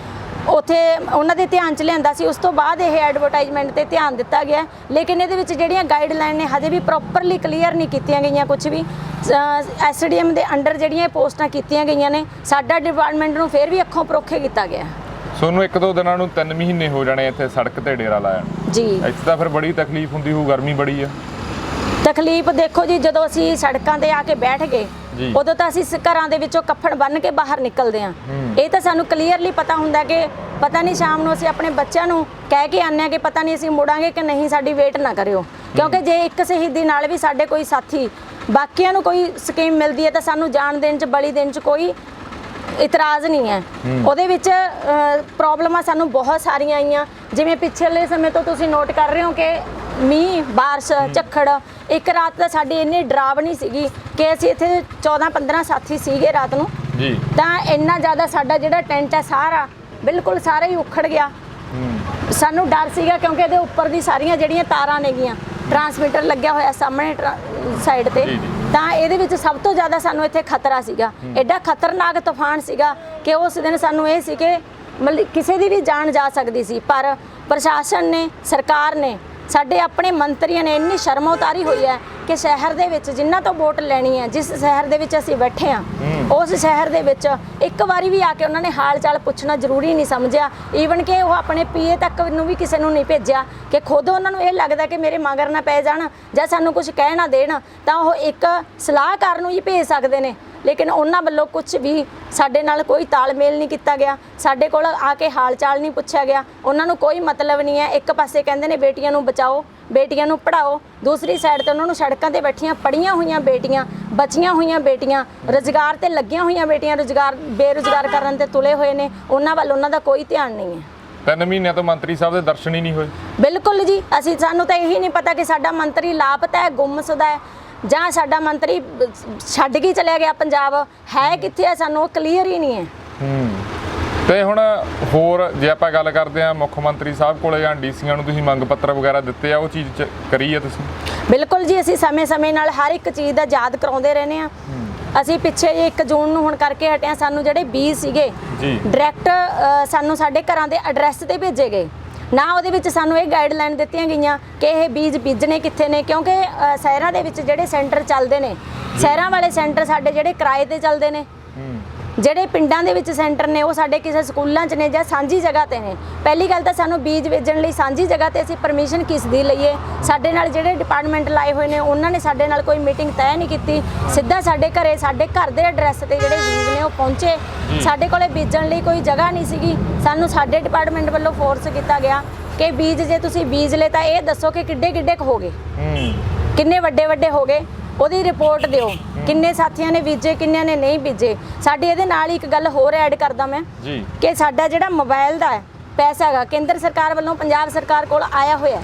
ਉੱਥੇ ਉਹਨਾਂ ਦੇ ਧਿਆਨ 'ਚ ਲਿਆਂਦਾ ਸੀ। ਉਸ ਤੋਂ ਬਾਅਦ ਇਹ ਐਡਵਰਟਾਈਜ਼ਮੈਂਟ ਤੇ ਧਿਆਨ ਦਿੱਤਾ ਗਿਆ, ਲੇਕਿਨ ਇਹਦੇ ਵਿੱਚ ਜਿਹੜੀਆਂ ਗਾਈਡਲਾਈਨ ਨੇ ਹਜੇ ਵੀ ਪ੍ਰੋਪਰਲੀ ਕਲੀਅਰ ਨਹੀਂ ਕੀਤੀਆਂ ਗਈਆਂ। ਕੁਝ ਵੀ ਐਸਡੀਐਮ ਦੇ ਅੰਡਰ ਜਿਹੜੀਆਂ ਪੋਸਟਾਂ ਕੀਤੀਆਂ ਗਈਆਂ ਨੇ, ਸਾਡਾ ਡਿਪਾਰਟਮੈਂਟ ਨੂੰ ਫਿਰ ਵੀ ਅੱਖੋਂ ਪਰੋਖੇ ਕੀਤਾ ਗਿਆ। ਤੁਹਾਨੂੰ 1-2 ਦਿਨਾਂ ਨੂੰ 3 ਮਹੀਨੇ ਹੋ ਜਾਣੇ ਇੱਥੇ ਸੜਕ ਤੇ ਡੇਰਾ ਲਾਇਆ ਜੀ। ਇੱਥੇ ਤਾਂ ਫਿਰ ਬੜੀ ਤਕਲੀਫ ਹੁੰਦੀ ਹੋਊ, ਗਰਮੀ ਬੜੀ ਆ। ਤਕਲੀਫ ਦੇਖੋ ਜੀ, ਜਦੋਂ ਅਸੀਂ ਸੜਕਾਂ ਤੇ ਆ ਕੇ ਬੈਠ ਗਏ ਉਦੋਂ ਤਾਂ ਅਸੀਂ ਘਰਾਂ ਦੇ ਵਿੱਚੋਂ ਕੱਫਣ ਬੰਨ੍ਹ ਕੇ ਬਾਹਰ ਨਿਕਲਦੇ ਹਾਂ। ਇਹ ਤਾਂ ਸਾਨੂੰ ਕਲੀਅਰਲੀ ਪਤਾ ਹੁੰਦਾ ਕਿ ਪਤਾ ਨਹੀਂ ਸ਼ਾਮ ਨੂੰ ਅਸੀਂ ਆਪਣੇ ਬੱਚਿਆਂ ਨੂੰ ਕਹਿ ਕੇ ਆਉਂਦੇ ਹਾਂ ਕਿ ਪਤਾ ਨਹੀਂ ਅਸੀਂ ਮੁੜਾਂਗੇ ਕਿ ਨਹੀਂ, ਸਾਡੀ ਵੇਟ ਨਾ ਕਰਿਓ। ਕਿਉਂਕਿ ਜੇ ਇੱਕ ਸ਼ਹੀਦੀ ਨਾਲ ਵੀ ਸਾਡੇ ਕੋਈ ਸਾਥੀ ਬਾਕੀਆਂ ਨੂੰ ਕੋਈ ਸਕੀਮ ਮਿਲਦੀ ਹੈ ਤਾਂ ਸਾਨੂੰ ਜਾਣ ਦੇਣ 'ਚ, ਬਲੀ ਦੇਣ 'ਚ ਕੋਈ ਇਤਰਾਜ਼ ਨਹੀਂ ਹੈ। ਉਹਦੇ ਵਿੱਚ ਪ੍ਰੋਬਲਮਾਂ ਸਾਨੂੰ ਬਹੁਤ ਸਾਰੀਆਂ ਆਈਆਂ, ਜਿਵੇਂ ਪਿਛਲੇ ਸਮੇਂ ਤੋਂ ਤੁਸੀਂ ਨੋਟ ਕਰ ਰਹੇ ਹੋ ਕਿ ਮੀਂਹ, ਬਾਰਿਸ਼, ਝੱਖੜ। ਇੱਕ ਰਾਤ ਤਾਂ ਸਾਡੀ ਇੰਨੀ ਡਰਾਵਨੀ ਸੀਗੀ ਕਿ ਅਸੀਂ ਇੱਥੇ 14-15 ਸਾਥੀ ਸੀਗੇ ਰਾਤ ਨੂੰ ਜੀ, ਤਾਂ ਇੰਨਾ ਜ਼ਿਆਦਾ ਸਾਡਾ ਜਿਹੜਾ ਟੈਂਟ ਹੈ ਸਾਰਾ ਬਿਲਕੁਲ ਸਾਰਾ ਹੀ ਉਖੜ ਗਿਆ। ਸਾਨੂੰ ਡਰ ਸੀਗਾ ਕਿਉਂਕਿ ਇਹਦੇ ਉੱਪਰ ਦੀ ਸਾਰੀਆਂ ਜਿਹੜੀਆਂ ਤਾਰਾਂ ਨੇਗੀਆਂ, ਟਰਾਂਸਮਿਟਰ ਲੱਗਿਆ ਹੋਇਆ ਸਾਹਮਣੇ ਸਾਈਡ ਤੇ, ਤਾਂ ਇਹਦੇ ਵਿੱਚ ਸਭ ਤੋਂ ਜ਼ਿਆਦਾ ਸਾਨੂੰ ਇੱਥੇ ਖਤਰਾ ਸੀਗਾ। ਐਡਾ ਖਤਰਨਾਕ ਤੂਫਾਨ ਸੀਗਾ ਕਿ ਉਸ ਦਿਨ ਸਾਨੂੰ ਇਹ ਸੀ ਕਿ ਮਤਲਬ ਕਿਸੇ ਦੀ ਵੀ ਜਾਨ ਜਾ ਸਕਦੀ ਸੀ। ਪਰ ਪ੍ਰਸ਼ਾਸਨ ਨੇ, ਸਰਕਾਰ ਨੇ ਸਾਡੇ ਆਪਣੇ ਮੰਤਰੀਆਂ ਨੇ ਇੰਨੀ ਸ਼ਰਮ ਉਤਾਰੀ ਹੋਈ ਹੈ ਕਿ ਸ਼ਹਿਰ ਦੇ ਵਿੱਚ ਜਿਨ੍ਹਾਂ ਤੋਂ ਵੋਟ ਲੈਣੀ ਹੈ, ਜਿਸ ਸ਼ਹਿਰ ਦੇ ਵਿੱਚ ਅਸੀਂ ਬੈਠੇ ਹਾਂ, ਉਸ ਸ਼ਹਿਰ ਦੇ ਵਿੱਚ ਇੱਕ ਵਾਰੀ ਵੀ ਆ ਕੇ ਉਹਨਾਂ ਨੇ ਹਾਲ ਚਾਲ ਪੁੱਛਣਾ ਜ਼ਰੂਰੀ ਨਹੀਂ ਸਮਝਿਆ। ਈਵਨ ਕਿ ਉਹ ਆਪਣੇ ਪੀਏ ਤੱਕ ਨੂੰ ਵੀ ਕਿਸੇ ਨੂੰ ਨਹੀਂ ਭੇਜਿਆ ਕਿ ਖੁਦ ਉਹਨਾਂ ਨੂੰ ਇਹ ਲੱਗਦਾ ਕਿ ਮੇਰੇ ਮਗਰ ਨਾ ਪੈ ਜਾਣ ਜਾਂ ਸਾਨੂੰ ਕੁਝ ਕਹਿ ਨਾ ਦੇਣ, ਤਾਂ ਉਹ ਇੱਕ ਸਲਾਹਕਾਰ ਨੂੰ ਹੀ ਭੇਜ ਸਕਦੇ ਨੇ। ਲੇਕਿਨ ਉਹਨਾਂ ਵੱਲੋਂ ਕੁਝ ਵੀ ਸਾਡੇ ਨਾਲ ਕੋਈ ਤਾਲਮੇਲ ਨਹੀਂ ਕੀਤਾ ਗਿਆ, ਸਾਡੇ ਕੋਲ ਆ ਕੇ ਹਾਲ ਚਾਲ ਨਹੀਂ ਪੁੱਛਿਆ ਗਿਆ। ਉਹਨਾਂ ਨੂੰ ਕੋਈ ਮਤਲਬ ਨਹੀਂ ਹੈ। ਇੱਕ ਪਾਸੇ ਕਹਿੰਦੇ ਨੇ ਬੇਟੀਆਂ ਨੂੰ ਬਚਾਓ, ਬੇਟੀਆਂ ਨੂੰ ਪੜ੍ਹਾਓ, ਦੂਸਰੀ ਸਾਈਡ ਤੇ ਉਹਨਾਂ ਨੂੰ ਸੜਕਾਂ ਤੇ ਬੈਠੀਆਂ ਪੜ੍ਹੀਆਂ ਹੋਈਆਂ ਬੇਟੀਆਂ, ਬਚੀਆਂ ਹੋਈਆਂ ਬੇਟੀਆਂ, ਰੁਜ਼ਗਾਰ ਤੇ ਲੱਗੀਆਂ ਹੋਈਆਂ ਬੇਟੀਆਂ ਬੇਰੁਜ਼ਗਾਰ ਕਰਨ ਤੇ ਤੁਲੇ ਹੋਏ ਨੇ, ਉਹਨਾਂ ਵੱਲ ਉਹਨਾਂ ਦਾ ਕੋਈ ਧਿਆਨ ਨਹੀਂ ਹੈ। 3 ਮਹੀਨਿਆਂ ਤੋਂ ਮੰਤਰੀ ਸਾਹਿਬ ਦੇ ਦਰਸ਼ਨ ਹੀ ਨਹੀਂ ਹੋਏ। ਬਿਲਕੁਲ ਜੀ, ਸਾਨੂੰ ਤਾਂ ਇਹੀ ਨਹੀਂ ਪਤਾ ਕਿ ਸਾਡਾ ਮੰਤਰੀ ਲਾਪਤਾ ਹੈ, ਗੁੰਮਸ਼ੁਦਾ ਹੈ, ਜਾਂ ਸਾਡਾ ਮੰਤਰੀ ਛੱਡ ਕੇ ਚਲਿਆ ਗਿਆ, ਪੰਜਾਬ ਹੈ ਕਿੱਥੇ ਹੈ, ਸਾਨੂੰ ਉਹ ਕਲੀਅਰ ਹੀ ਨਹੀਂ ਹੈ। ਤੇ ਹੁਣ ਹੋਰ ਜੇ ਆਪਾਂ ਗੱਲ ਕਰਦੇ ਹਾਂ, ਮੁੱਖ ਮੰਤਰੀ ਸਾਹਿਬ ਕੋਲੇ ਜਾਂ ਡੀਸੀਆਂ ਨੂੰ ਤੁਸੀਂ ਮੰਗ ਪੱਤਰ ਵਗੈਰਾ ਦਿੱਤੇ ਆ, ਉਹ ਚੀਜ਼ 'ਚ ਕਰੀ ਆ ਤੁਸੀਂ? ਬਿਲਕੁਲ ਜੀ, ਅਸੀਂ ਸਮੇਂ-ਸਮੇਂ ਨਾਲ ਹਰ ਇੱਕ ਚੀਜ਼ ਦਾ ਯਾਦ ਕਰਾਉਂਦੇ ਰਹਿੰਦੇ ਆ। ਅਸੀਂ ਪਿੱਛੇ 1 ਜੂਨ ਨੂੰ ਹੁਣ ਕਰਕੇ ਹਟਿਆ, ਸਾਨੂੰ ਜਿਹੜੇ ਬੀਜ ਸੀਗੇ ਡਾਇਰੈਕਟ ਸਾਨੂੰ ਸਾਡੇ ਘਰਾਂ ਦੇ ਐਡਰੈਸ ਤੇ ਭੇਜੇ ਗਏ ਨਾ। ਉਹਦੇ ਵਿੱਚ ਸਾਨੂੰ ਇਹ ਗਾਈਡਲਾਈਨ ਦਿੱਤੀਆਂ ਗਈਆਂ ਕਿ ਇਹ ਬੀਜ ਬੀਜਣੇ ਕਿੱਥੇ ਨੇ, ਕਿਉਂਕਿ ਸ਼ਹਿਰਾਂ ਦੇ ਵਿੱਚ ਜਿਹੜੇ ਸੈਂਟਰ ਚੱਲਦੇ ਨੇ, ਸ਼ਹਿਰਾਂ ਵਾਲੇ ਸੈਂਟਰ ਸਾਡੇ ਜਿਹੜੇ ਕਿਰਾਏ ਤੇ ਚੱਲਦੇ ਨੇ, ਜਿਹੜੇ ਪਿੰਡਾਂ ਦੇ ਵਿੱਚ ਸੈਂਟਰ ਨੇ ਉਹ ਸਾਡੇ ਕਿਸੇ ਸਕੂਲਾਂ 'ਚ ਨੇ ਜਾਂ ਸਾਂਝੀ ਜਗ੍ਹਾ ਤੇ ਨੇ। ਪਹਿਲੀ ਗੱਲ ਤਾਂ ਸਾਨੂੰ ਬੀਜ ਵੇਚਣ ਲਈ ਸਾਂਝੀ ਜਗ੍ਹਾ ਤੇ ਅਸੀਂ ਪਰਮਿਸ਼ਨ ਕਿਸ ਦੀ ਲਈਏ? ਸਾਡੇ ਨਾਲ ਜਿਹੜੇ ਡਿਪਾਰਟਮੈਂਟ ਲਾਏ ਹੋਏ ਨੇ ਉਹਨਾਂ ਨੇ ਸਾਡੇ ਨਾਲ ਕੋਈ ਮੀਟਿੰਗ ਤੈਅ ਨਹੀਂ ਕੀਤੀ, ਸਿੱਧਾ ਸਾਡੇ ਘਰੇ ਸਾਡੇ ਘਰ ਦੇ ਐਡਰੈਸ ਤੇ ਜਿਹੜੇ ਬੀਜ ਨੇ ਉਹ ਪਹੁੰਚੇ। ਸਾਡੇ ਕੋਲੇ ਬੀਜਣ ਲਈ ਕੋਈ ਜਗ੍ਹਾ ਨਹੀਂ ਸੀਗੀ। ਸਾਨੂੰ ਸਾਡੇ ਡਿਪਾਰਟਮੈਂਟ ਵੱਲੋਂ ਫੋਰਸ ਕੀਤਾ ਗਿਆ ਕਿ ਬੀਜ ਜੇ ਤੁਸੀਂ ਬੀਜ ਲਏ ਤਾਂ ਇਹ ਦੱਸੋ ਕਿ ਕਿੱਡੇ ਕੁ ਹੋ ਗਏ, ਕਿੰਨੇ ਵੱਡੇ ਹੋ ਗਏ, ਉਹਦੀ ਰਿਪੋਰਟ ਦਿਓ, ਕਿੰਨੇ ਸਾਥੀਆਂ ਨੇ ਬੀਜੇ, ਕਿੰਨਿਆਂ ਨੇ ਨਹੀਂ ਬੀਜੇ। ਸਾਡੀ ਇਹਦੇ ਨਾਲ ਹੀ ਇੱਕ ਗੱਲ ਹੋਰ ਐਡ ਕਰਦਾ ਮੈਂ ਕਿ ਸਾਡਾ ਜਿਹੜਾ ਮੋਬਾਈਲ ਦਾ ਪੈਸਾ ਹੈਗਾ ਕੇਂਦਰ ਸਰਕਾਰ ਵੱਲੋਂ ਪੰਜਾਬ ਸਰਕਾਰ ਕੋਲ ਆਇਆ ਹੋਇਆ,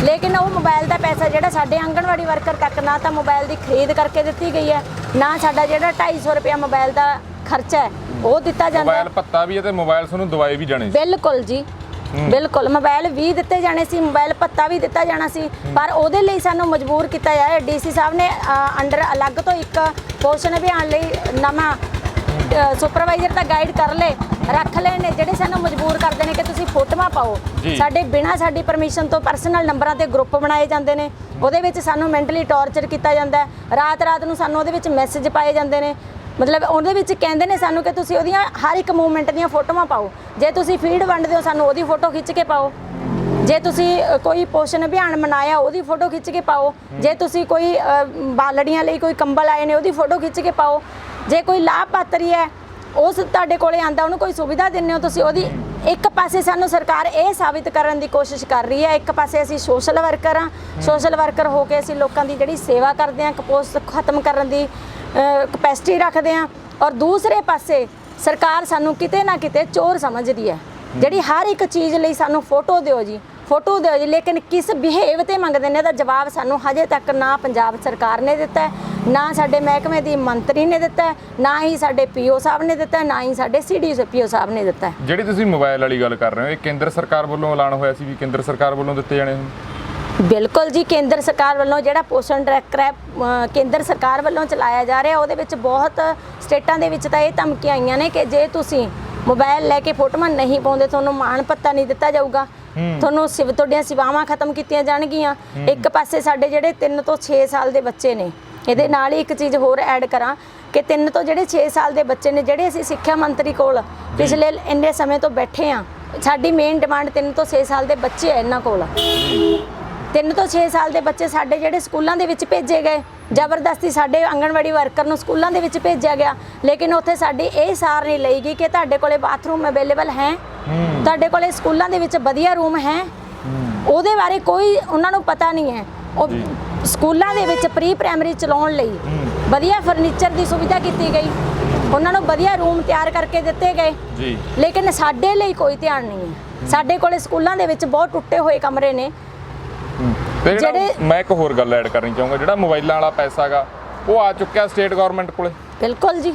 ਲੇਕਿਨ ਉਹ ਮੋਬਾਈਲ ਦਾ ਪੈਸਾ ਜਿਹੜਾ ਸਾਡੇ ਆਂਗਣਵਾੜੀ ਵਰਕਰ ਤੱਕ ਨਾ ਤਾਂ ਮੋਬਾਈਲ ਦੀ ਖਰੀਦ ਕਰਕੇ ਦਿੱਤੀ ਗਈ ਹੈ, ਨਾ ਸਾਡਾ ਜਿਹੜਾ 250 ਰੁਪਇਆ ਮੋਬਾਈਲ ਦਾ ਖਰਚਾ ਹੈ ਉਹ ਦਿੱਤਾ ਜਾਂਦਾ। ਮੋਬਾਈਲ ਭੱਤਾ ਵੀ ਹੈ ਤੇ ਮੋਬਾਈਲ ਤੁਹਾਨੂੰ ਦਵਾਈ ਵੀ ਜਾਣੇ। ਬਿਲਕੁਲ ਜੀ, ਬਿਲਕੁਲ ਮੋਬਾਈਲ ਵੀ ਦਿੱਤੇ ਜਾਣੇ ਸੀ, ਮੋਬਾਈਲ ਭੱਤਾ ਵੀ ਦਿੱਤਾ ਜਾਣਾ ਸੀ, ਪਰ ਉਹਦੇ ਲਈ ਸਾਨੂੰ ਮਜਬੂਰ ਕੀਤਾ ਜਾਏ। ਡੀਸੀ ਸਾਹਿਬ ਨੇ ਅੰਡਰ ਅਲੱਗ ਤੋਂ ਇੱਕ ਪੋਸ਼ਣ ਅਭਿਆਨ ਲਈ ਨਵਾਂ ਸੁਪਰਵਾਈਜ਼ਰ ਤਾਂ ਗਾਈਡ ਕਰ ਲਏ, ਰੱਖ ਲਏ ਨੇ, ਜਿਹੜੇ ਸਾਨੂੰ ਮਜਬੂਰ ਕਰਦੇ ਨੇ ਕਿ ਤੁਸੀਂ ਫੋਟੋਆਂ ਪਾਓ। ਸਾਡੇ ਬਿਨਾਂ ਸਾਡੀ ਪਰਮਿਸ਼ਨ ਤੋਂ ਪਰਸਨਲ ਨੰਬਰਾਂ ਤੇ ਗਰੁੱਪ ਬਣਾਏ ਜਾਂਦੇ ਨੇ, ਉਹਦੇ ਵਿੱਚ ਸਾਨੂੰ ਮੈਂਟਲੀ ਟੌਰਚਰ ਕੀਤਾ ਜਾਂਦਾ ਹੈ। ਰਾਤ ਨੂੰ ਸਾਨੂੰ ਉਹਦੇ ਵਿੱਚ ਮੈਸੇਜ ਪਾਏ ਜਾਂਦੇ ਨੇ, ਮਤਲਬ ਉਹਦੇ ਵਿੱਚ ਕਹਿੰਦੇ ਨੇ ਸਾਨੂੰ ਕਿ ਤੁਸੀਂ ਉਹਦੀਆਂ ਹਰ ਇੱਕ ਮੂਵਮੈਂਟ ਦੀਆਂ ਫੋਟੋਆਂ ਪਾਓ। ਜੇ ਤੁਸੀਂ ਫੀਡ ਵੰਡਦੇ ਹੋ ਸਾਨੂੰ ਉਹਦੀ ਫੋਟੋ ਖਿੱਚ ਕੇ ਪਾਓ। ਜੇ ਤੁਸੀਂ ਕੋਈ ਪੋਸ਼ਣ ਅਭਿਆਨ ਮਨਾਇਆ ਉਹਦੀ ਫੋਟੋ ਖਿੱਚ ਕੇ ਪਾਓ। ਜੇ ਤੁਸੀਂ ਕੋਈ ਬਾਲੜੀਆਂ ਲਈ ਕੋਈ ਕੰਬਲ ਆਏ ਨੇ ਉਹਦੀ ਫੋਟੋ ਖਿੱਚ ਕੇ ਪਾਓ। ਜੇ ਕੋਈ ਲਾਭਪਾਤਰੀ ਹੈ ਉਸ ਤੁਹਾਡੇ ਕੋਲੇ ਆਂਦਾ ਉਹਨੂੰ ਕੋਈ ਸੁਵਿਧਾ ਦਿੰਦੇ ਹੋ ਤੁਸੀਂ ਉਹਦੀ। ਇੱਕ ਪਾਸੇ ਸਾਨੂੰ ਸਰਕਾਰ ਇਹ ਸਾਬਿਤ ਕਰਨ ਦੀ ਕੋਸ਼ਿਸ਼ ਕਰ ਰਹੀ ਹੈ, ਇੱਕ ਪਾਸੇ ਅਸੀਂ ਸੋਸ਼ਲ ਵਰਕਰ ਹਾਂ, ਸੋਸ਼ਲ ਵਰਕਰ ਹੋ ਕੇ ਅਸੀਂ ਲੋਕਾਂ ਦੀ ਜਿਹੜੀ ਸੇਵਾ ਕਰਦੇ ਹਾਂ, ਕੁਪੋਸ਼ਣ ਖਤਮ ਕਰਨ ਦੀ ਕਪੈਸਿਟੀ ਰੱਖਦੇ ਹਾਂ, ਔਰ ਦੂਸਰੇ ਪਾਸੇ ਸਰਕਾਰ ਸਾਨੂੰ ਕਿਤੇ ਨਾ ਕਿਤੇ ਚੋਰ ਸਮਝਦੀ ਹੈ, ਜਿਹੜੀ ਹਰ ਇੱਕ ਚੀਜ਼ ਲਈ ਸਾਨੂੰ ਫੋਟੋ ਦਿਓ ਜੀ, ਫੋਟੋ ਦਿਓ ਜੀ, ਲੇਕਿਨ ਕਿਸ ਬਿਹੇਵ ਤੇ ਮੰਗਦੇ ਨੇ ਇਹਦਾ ਜਵਾਬ ਸਾਨੂੰ ਹਜੇ ਤੱਕ ਨਾ ਪੰਜਾਬ ਸਰਕਾਰ ਨੇ ਦਿੱਤਾ, ਨਾ ਸਾਡੇ ਮਹਿਕਮੇ ਦੀ ਮੰਤਰੀ ਨੇ ਦਿੱਤਾ, ਨਾ ਹੀ ਸਾਡੇ ਪੀਓ ਸਾਹਿਬ ਨੇ ਦਿੱਤਾ, ਨਾ ਹੀ ਸਾਡੇ ਸੀਡੀਪੀਓ ਸਾਹਿਬ ਨੇ ਦਿੱਤਾ। ਜਿਹੜੀ ਤੁਸੀਂ ਮੋਬਾਈਲ ਵਾਲੀ ਗੱਲ ਕਰ ਰਹੇ ਹੋ, ਇਹ ਕੇਂਦਰ ਸਰਕਾਰ ਵੱਲੋਂ ਐਲਾਨ ਹੋਇਆ ਸੀ ਵੀ ਕੇਂਦਰ ਸਰਕਾਰ ਵੱਲੋਂ ਦਿੱਤੇ ਜਾਣੇ ਹੁਣ? ਬਿਲਕੁਲ ਜੀ, ਕੇਂਦਰ ਸਰਕਾਰ ਵੱਲੋਂ ਜਿਹੜਾ ਪੋਸ਼ਣ ਟਰੈਕਰ ਹੈ ਕੇਂਦਰ ਸਰਕਾਰ ਵੱਲੋਂ ਚਲਾਇਆ ਜਾ ਰਿਹਾ, ਉਹਦੇ ਵਿੱਚ ਬਹੁਤ ਸਟੇਟਾਂ ਦੇ ਵਿੱਚ ਤਾਂ ਇਹ ਧਮਕੀਆਂ ਆਈਆਂ ਨੇ ਕਿ ਜੇ ਤੁਸੀਂ ਮੋਬਾਈਲ ਲੈ ਕੇ ਫੋਟੋਆਂ ਨਹੀਂ ਪਾਉਂਦੇ ਤੁਹਾਨੂੰ ਮਾਣ ਭੱਤਾ ਨਹੀਂ ਦਿੱਤਾ ਜਾਊਗਾ, ਤੁਹਾਨੂੰ ਤੁਹਾਡੀਆਂ ਸੇਵਾਵਾਂ ਖਤਮ ਕੀਤੀਆਂ ਜਾਣਗੀਆਂ। ਇੱਕ ਪਾਸੇ ਸਾਡੇ ਜਿਹੜੇ 3 ਤੋਂ 6 ਸਾਲ ਦੇ ਬੱਚੇ ਨੇ, ਇਹਦੇ ਨਾਲ ਹੀ ਇੱਕ ਚੀਜ਼ ਹੋਰ ਐਡ ਕਰਾਂ ਕਿ 3 ਤੋਂ ਜਿਹੜੇ 6 ਸਾਲ ਦੇ ਬੱਚੇ ਨੇ, ਜਿਹੜੇ ਅਸੀਂ ਸਿੱਖਿਆ ਮੰਤਰੀ ਕੋਲ ਪਿਛਲੇ ਇੰਨੇ ਸਮੇਂ ਤੋਂ ਬੈਠੇ ਹਾਂ, ਸਾਡੀ ਮੇਨ ਡਿਮਾਂਡ 3 ਤੋਂ 6 ਸਾਲ ਦੇ ਬੱਚੇ ਹੈ ਇਹਨਾਂ ਕੋਲ। 3 ਤੋਂ 6 ਸਾਲ ਦੇ ਬੱਚੇ ਸਾਡੇ ਜਿਹੜੇ ਸਕੂਲਾਂ ਦੇ ਵਿੱਚ ਭੇਜੇ ਗਏ, ਜ਼ਬਰਦਸਤੀ ਸਾਡੇ ਆਂਗਣਵਾੜੀ ਵਰਕਰ ਨੂੰ ਸਕੂਲਾਂ ਦੇ ਵਿੱਚ ਭੇਜਿਆ ਗਿਆ, ਲੇਕਿਨ ਉੱਥੇ ਸਾਡੀ ਇਹ ਸਾਰ ਨਹੀਂ ਲਈ ਗਈ ਕਿ ਤੁਹਾਡੇ ਕੋਲੇ ਬਾਥਰੂਮ ਅਵੇਲੇਬਲ ਹੈ, ਤੁਹਾਡੇ ਕੋਲੇ ਸਕੂਲਾਂ ਦੇ ਵਿੱਚ ਵਧੀਆ ਰੂਮ ਹੈ, ਉਹਦੇ ਬਾਰੇ ਕੋਈ ਉਹਨਾਂ ਨੂੰ ਪਤਾ ਨਹੀਂ ਹੈ। ਉਹ ਸਕੂਲਾਂ ਦੇ ਵਿੱਚ ਪ੍ਰੀ ਪ੍ਰਾਇਮਰੀ ਚਲਾਉਣ ਲਈ ਵਧੀਆ ਫਰਨੀਚਰ ਦੀ ਸੁਵਿਧਾ ਕੀਤੀ ਗਈ, ਉਹਨਾਂ ਨੂੰ ਵਧੀਆ ਰੂਮ ਤਿਆਰ ਕਰਕੇ ਦਿੱਤੇ ਗਏ, ਲੇਕਿਨ ਸਾਡੇ ਲਈ ਕੋਈ ਧਿਆਨ ਨਹੀਂ ਹੈ। ਸਾਡੇ ਕੋਲੇ ਸਕੂਲਾਂ ਦੇ ਵਿੱਚ ਬਹੁਤ ਟੁੱਟੇ ਹੋਏ ਕਮਰੇ ਨੇ। ਜਿਹੜੇ ਮੈਂ ਇੱਕ ਹੋਰ ਗੱਲ ਐਡ ਕਰਨੀ ਚਾਹੂੰਗਾ, ਜਿਹੜਾ ਮੋਬਾਈਲਾਂ ਵਾਲਾ ਪੈਸਾ ਹੈਗਾ ਉਹ ਆ ਚੁੱਕਿਆ ਸਟੇਟ ਗਵਰਨਮੈਂਟ ਕੋਲੇ। ਬਿਲਕੁਲ ਜੀ,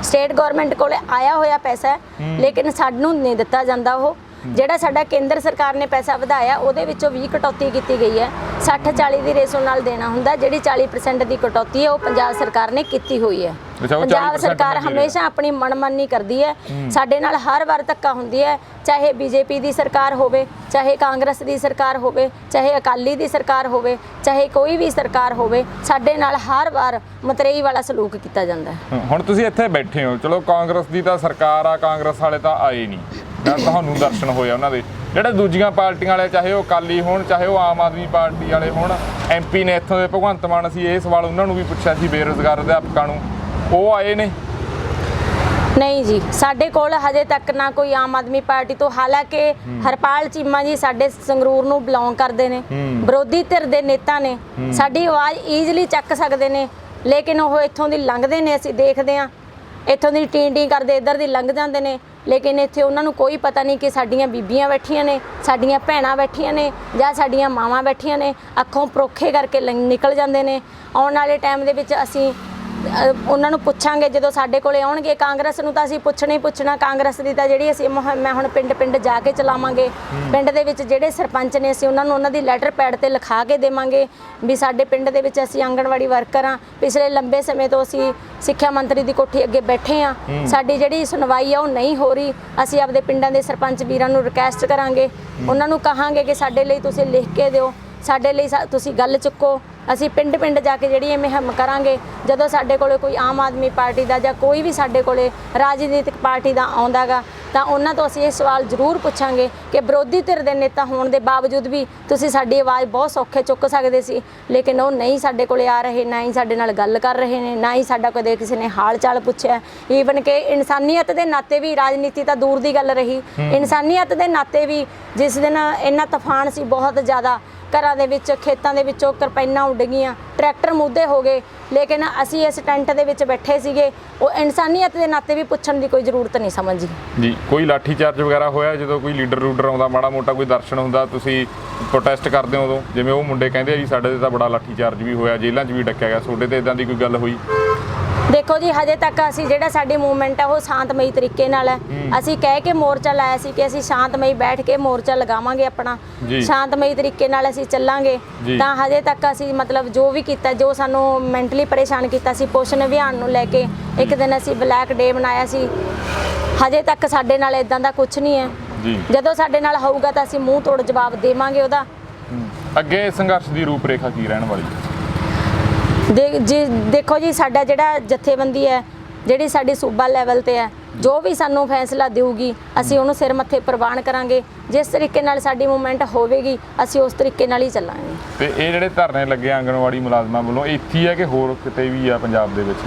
ਸਟੇਟ ਗਵਰਨਮੈਂਟ ਕੋਲੇ ਆਇਆ ਹੋਇਆ ਪੈਸਾ ਹੈ, ਲੇਕਿਨ ਸਾਨੂੰ ਨਹੀਂ ਦਿੱਤਾ ਜਾਂਦਾ ਉਹ। ਜਿਹੜਾ ਸਾਡਾ ਕੇਂਦਰ ਸਰਕਾਰ ਨੇ ਪੈਸਾ ਵਧਾਇਆ ਉਹਦੇ ਵਿੱਚੋਂ 20 ਕਟੌਤੀ ਕੀਤੀ ਗਈ ਹੈ। 60-40 ਦੀ ਰੇਸ਼ੋ ਨਾਲ ਦੇਣਾ ਹੁੰਦਾ, ਜਿਹੜੀ 40% ਦੀ ਕਟੌਤੀ ਹੈ ਉਹ ਪੰਜਾਬ ਸਰਕਾਰ ਨੇ ਕੀਤੀ ਹੋਈ ਹੈ। ਪੰਜਾਬ ਸਰਕਾਰ ਹਮੇਸ਼ਾ ਆਪਣੀ ਮਨਮਾਨੀ ਕਰਦੀ ਹੈ, ਸਾਡੇ ਨਾਲ ਹਰ ਵਾਰ ਧੱਕਾ ਹੁੰਦੀ ਹੈ, ਚਾਹੇ ਬੀਜੇਪੀ ਦੀ ਸਰਕਾਰ ਹੋਵੇ, ਚਾਹੇ ਕਾਂਗਰਸ ਦੀ ਸਰਕਾਰ ਹੋਵੇ, ਚਾਹੇ ਅਕਾਲੀ ਦੀ ਸਰਕਾਰ ਹੋਵੇ, ਚਾਹੇ ਕੋਈ ਵੀ ਸਰਕਾਰ ਹੋਵੇ, ਸਾਡੇ ਨਾਲ ਹਰ ਵਾਰ ਮਤਰੇਈ ਵਾਲਾ ਸਲੂਕ ਕੀਤਾ ਜਾਂਦਾ ਹੈ। ਹੁਣ ਤੁਸੀਂ ਇੱਥੇ ਬੈਠੇ ਹੋ, ਚਲੋ ਕਾਂਗਰਸ ਦੀ ਤਾਂ ਸਰਕਾਰ ਆ, ਕਾਂਗਰਸ ਵਾਲੇ ਤਾਂ ਆਏ ਨਹੀਂ, ਨਾ ਤੁਹਾਨੂੰ ਦਰਸ਼ਨ ਹੋਏ ਉਹਨਾਂ ਦੇ। ਜਿਹੜੇ ਦੂਜੀਆਂ ਪਾਰਟੀਆਂ ਵਾਲੇ, ਚਾਹੇ ਉਹ ਅਕਾਲੀ ਹੋਣ, ਚਾਹੇ ਉਹ ਆਮ ਆਦਮੀ ਪਾਰਟੀ ਵਾਲੇ ਹੋਣ, ਐਮਪੀ ਨੇ ਇੱਥੋਂ ਦੇ ਭਗਵੰਤ ਮਾਨ, ਅਸੀਂ ਇਹ ਸਵਾਲ ਉਹਨਾਂ ਨੂੰ ਵੀ ਪੁੱਛਿਆ ਸੀ, ਬੇਰੁਜ਼ਗਾਰ ਅਧਿਆਪਕਾਂ ਨੂੰ, ਉਹ ਆਏ ਨੇ? ਨਹੀਂ ਜੀ, ਸਾਡੇ ਕੋਲ ਹਜੇ ਤੱਕ ਨਾ ਕੋਈ ਆਮ ਆਦਮੀ ਪਾਰਟੀ ਤੋਂ, ਹਾਲਾਂਕਿ ਹਰਪਾਲ ਚੀਮਾ ਜੀ ਸਾਡੇ ਸੰਗਰੂਰ ਨੂੰ ਬਿਲੋਂਗ ਕਰਦੇ ਨੇ, ਵਿਰੋਧੀ ਧਿਰ ਦੇ ਨੇਤਾ ਨੇ, ਸਾਡੀ ਆਵਾਜ਼ ਈਜ਼ੀਲੀ ਚੱਕ ਸਕਦੇ ਨੇ, ਲੇਕਿਨ ਉਹ ਇੱਥੋਂ ਦੀ ਲੰਘਦੇ ਨੇ, ਅਸੀਂ ਦੇਖਦੇ ਹਾਂ ਇੱਥੋਂ ਦੀ ਟੀ ਕਰਦੇ ਇੱਧਰ ਦੀ ਲੰਘ ਜਾਂਦੇ ਨੇ, ਲੇਕਿਨ ਇੱਥੇ ਉਹਨਾਂ ਨੂੰ ਕੋਈ ਪਤਾ ਨਹੀਂ ਕਿ ਸਾਡੀਆਂ ਬੀਬੀਆਂ ਬੈਠੀਆਂ ਨੇ, ਸਾਡੀਆਂ ਭੈਣਾਂ ਬੈਠੀਆਂ ਨੇ, ਜਾਂ ਸਾਡੀਆਂ ਮਾਵਾਂ ਬੈਠੀਆਂ ਨੇ, ਅੱਖੋਂ ਪਰੋਖੇ ਕਰਕੇ ਨਿਕਲ ਜਾਂਦੇ ਨੇ। ਆਉਣ ਵਾਲੇ ਟਾਈਮ ਦੇ ਵਿੱਚ ਅਸੀਂ ਉਹਨਾਂ ਨੂੰ ਪੁੱਛਾਂਗੇ, ਜਦੋਂ ਸਾਡੇ ਕੋਲੇ ਆਉਣਗੇ। ਕਾਂਗਰਸ ਨੂੰ ਤਾਂ ਅਸੀਂ ਪੁੱਛਣਾ ਹੀ ਪੁੱਛਣਾ, ਕਾਂਗਰਸ ਦੀ ਤਾਂ ਜਿਹੜੀ ਅਸੀਂ ਮੈਂ ਹੁਣ ਪਿੰਡ ਜਾ ਕੇ ਚਲਾਵਾਂਗੇ, ਪਿੰਡ ਦੇ ਵਿੱਚ ਜਿਹੜੇ ਸਰਪੰਚ ਨੇ ਅਸੀਂ ਉਹਨਾਂ ਨੂੰ ਉਹਨਾਂ ਦੀ ਲੈਟਰ ਪੈਡ ਤੇ ਲਿਖਾ ਕੇ ਦੇਵਾਂਗੇ ਵੀ ਸਾਡੇ ਪਿੰਡ ਦੇ ਵਿੱਚ ਅਸੀਂ ਆਂਗਣਵਾੜੀ ਵਰਕਰ ਹਾਂ, ਪਿਛਲੇ ਲੰਬੇ ਸਮੇਂ ਤੋਂ ਅਸੀਂ ਸਿੱਖਿਆ ਮੰਤਰੀ ਦੀ ਕੋਠੀ ਅੱਗੇ ਬੈਠੇ ਹਾਂ, ਸਾਡੀ ਜਿਹੜੀ ਸੁਣਵਾਈ ਆ ਉਹ ਨਹੀਂ ਹੋ ਰਹੀ। ਅਸੀਂ ਆਪਦੇ ਪਿੰਡਾਂ ਦੇ ਸਰਪੰਚ ਵੀਰਾਂ ਨੂੰ ਰਿਕੁਐਸਟ ਕਰਾਂਗੇ, ਉਹਨਾਂ ਨੂੰ ਕਹਾਂਗੇ ਕਿ ਸਾਡੇ ਲਈ ਤੁਸੀਂ ਲਿਖ ਕੇ ਦਿਓ, ਸਾਡੇ ਲਈ ਤੁਸੀਂ ਗੱਲ ਚੁੱਕੋ। ਅਸੀਂ ਪਿੰਡ ਜਾ ਕੇ ਜਿਹੜੀ ਇਹ ਮੁਹਿੰਮ ਕਰਾਂਗੇ। ਜਦੋਂ ਸਾਡੇ ਕੋਲੇ ਕੋਈ ਆਮ ਆਦਮੀ ਪਾਰਟੀ ਦਾ ਜਾਂ ਕੋਈ ਵੀ ਸਾਡੇ ਕੋਲੇ ਰਾਜਨੀਤਿਕ ਪਾਰਟੀ ਦਾ ਆਉਂਦਾਗਾ ਤਾਂ ਉਹਨਾਂ ਤੋਂ ਅਸੀਂ ਇਹ ਸਵਾਲ ਜ਼ਰੂਰ ਪੁੱਛਾਂਗੇ ਕਿ ਵਿਰੋਧੀ ਧਿਰ ਦੇ ਨੇਤਾ ਹੋਣ ਦੇ ਬਾਵਜੂਦ ਵੀ ਤੁਸੀਂ ਸਾਡੀ ਆਵਾਜ਼ ਬਹੁਤ ਸੌਖੇ ਚੁੱਕ ਸਕਦੇ ਸੀ, ਲੇਕਿਨ ਉਹ ਨਹੀਂ ਸਾਡੇ ਕੋਲੇ ਆ ਰਹੇ, ਨਾ ਹੀ ਸਾਡੇ ਨਾਲ ਗੱਲ ਕਰ ਰਹੇ ਨੇ, ਨਾ ਹੀ ਸਾਡਾ ਕਦੇ ਕਿਸੇ ਨੇ ਹਾਲ ਚਾਲ ਪੁੱਛਿਆ। ਈਵਨ ਕਿ ਇਨਸਾਨੀਅਤ ਦੇ ਨਾਤੇ ਵੀ, ਰਾਜਨੀਤੀ ਤਾਂ ਦੂਰ ਦੀ ਗੱਲ ਰਹੀ, ਇਨਸਾਨੀਅਤ ਦੇ ਨਾਤੇ ਵੀ ਜਿਸ ਦਿਨ ਇੰਨਾ ਤੂਫਾਨ ਸੀ ਬਹੁਤ ਜ਼ਿਆਦਾ, ਘਰਾਂ ਦੇ ਵਿੱਚ ਖੇਤਾਂ ਦੇ ਵਿੱਚੋਂ ਕਿਰਪਾਨਾਂ ਉੱਡ ਗਈਆਂ, ਟਰੈਕਟਰ ਮੁੱਦੇ ਹੋ ਗਏ, ਲੇਕਿਨ ਅਸੀਂ ਇਸ ਟੈਂਟ ਦੇ ਵਿੱਚ ਬੈਠੇ ਸੀਗੇ, ਉਹ ਇਨਸਾਨੀਅਤ ਦੇ ਨਾਤੇ ਵੀ ਪੁੱਛਣ ਦੀ ਕੋਈ ਜ਼ਰੂਰਤ ਨਹੀਂ ਸਮਝੀ ਜੀ। ਕੋਈ ਲਾਠੀ ਚਾਰਜ ਵਗੈਰਾ ਹੋਇਆ ਜਦੋਂ ਕੋਈ ਲੀਡਰ ਆਉਂਦਾ, ਮਾੜਾ ਮੋਟਾ ਕੋਈ ਦਰਸ਼ਨ ਹੁੰਦਾ, ਤੁਸੀਂ ਪ੍ਰੋਟੈਸਟ ਕਰਦੇ ਹੋ ਉਦੋਂ? ਜਿਵੇਂ ਉਹ ਮੁੰਡੇ ਕਹਿੰਦੇ ਆ ਜੀ ਸਾਡੇ ਤੇ ਤਾਂ ਬੜਾ ਲਾਠੀ ਚਾਰਜ ਵੀ ਹੋਇਆ, ਜੇਲ੍ਹਾਂ 'ਚ ਵੀ ਡੱਕਿਆ ਗਿਆ, ਤੁਹਾਡੇ ਤੇ ਇਦਾਂ ਦੀ ਕੋਈ ਗੱਲ ਹੋਈ? ਦੇਖੋ ਜੀ, ਹਜੇ ਤੱਕ ਅਸੀਂ ਜਿਹੜਾ ਸਾਡੀ ਮੂਵਮੈਂਟ ਹੈ ਉਹ ਸ਼ਾਂਤਮਈ ਤਰੀਕੇ ਨਾਲ ਹੈ। ਅਸੀਂ ਕਹਿ ਕੇ ਮੋਰਚਾ ਲਾਇਆ ਸੀ ਕਿ ਅਸੀਂ ਸ਼ਾਂਤਮਈ ਬੈਠ ਕੇ ਮੋਰਚਾ ਲਗਾਵਾਂਗੇ, ਆਪਣਾ ਸ਼ਾਂਤਮਈ ਤਰੀਕੇ ਨਾਲ ਅਸੀਂ ਚੱਲਾਂਗੇ। ਤਾਂ ਹਜੇ ਤੱਕ ਅਸੀਂ ਮਤਲਬ ਜੋ ਵੀ ਕੀਤਾ, ਜੋ ਸਾਨੂੰ ਮੈਂਟਲੀ ਪਰੇਸ਼ਾਨ ਕੀਤਾ ਸੀ ਪੋਸ਼ਣ ਅਭਿਆਨ ਨੂੰ ਲੈ ਕੇ, ਇੱਕ ਦਿਨ ਅਸੀਂ ਬਲੈਕ ਡੇ ਬਣਾਇਆ ਸੀ, ਹਜੇ ਤੱਕ ਸਾਡੇ ਨਾਲ ਇਦਾਂ ਦਾ ਕੁਝ ਨਹੀਂ ਹੈ। ਜਦੋਂ ਸਾਡੇ ਨਾਲ ਹੋਊਗਾ ਤਾਂ ਅਸੀਂ ਮੂੰਹ ਤੋੜ ਜਵਾਬ ਦੇਵਾਂਗੇ ਉਹਦਾ। ਅੱਗੇ ਸੰਘਰਸ਼ ਦੀ ਰੂਪਰੇਖਾ ਕੀ ਰਹਿਣ ਵਾਲੀ? ਦੇਖੋ ਜੀ, ਸਾਡਾ ਜਿਹੜਾ ਜਥੇਬੰਦੀ ਹੈ, ਜਿਹੜੀ ਸਾਡੀ ਸੂਬਾ ਲੈਵਲ ਤੇ ਹੈ, ਜੋ ਵੀ ਸਾਨੂੰ ਫੈਸਲਾ ਦੇਊਗੀ ਅਸੀਂ ਉਹਨੂੰ ਸਿਰ ਮੱਥੇ ਪ੍ਰਵਾਨ ਕਰਾਂਗੇ। ਜਿਸ ਤਰੀਕੇ ਨਾਲ ਸਾਡੀ ਮੂਵਮੈਂਟ ਹੋਵੇਗੀ ਅਸੀਂ ਉਸ ਤਰੀਕੇ ਨਾਲ ਹੀ ਚੱਲਾਂਗੇ। ਤੇ ਇਹ ਜਿਹੜੇ ਧਰਨੇ ਲੱਗੇ ਆਂਗਣਵਾੜੀ ਮੁਲਾਜ਼ਮਾਂ ਵੱਲੋਂ, ਇੱਥੇ ਹੈ ਕਿ ਹੋਰ ਕਿਤੇ ਵੀ ਆ ਪੰਜਾਬ ਦੇ ਵਿੱਚ?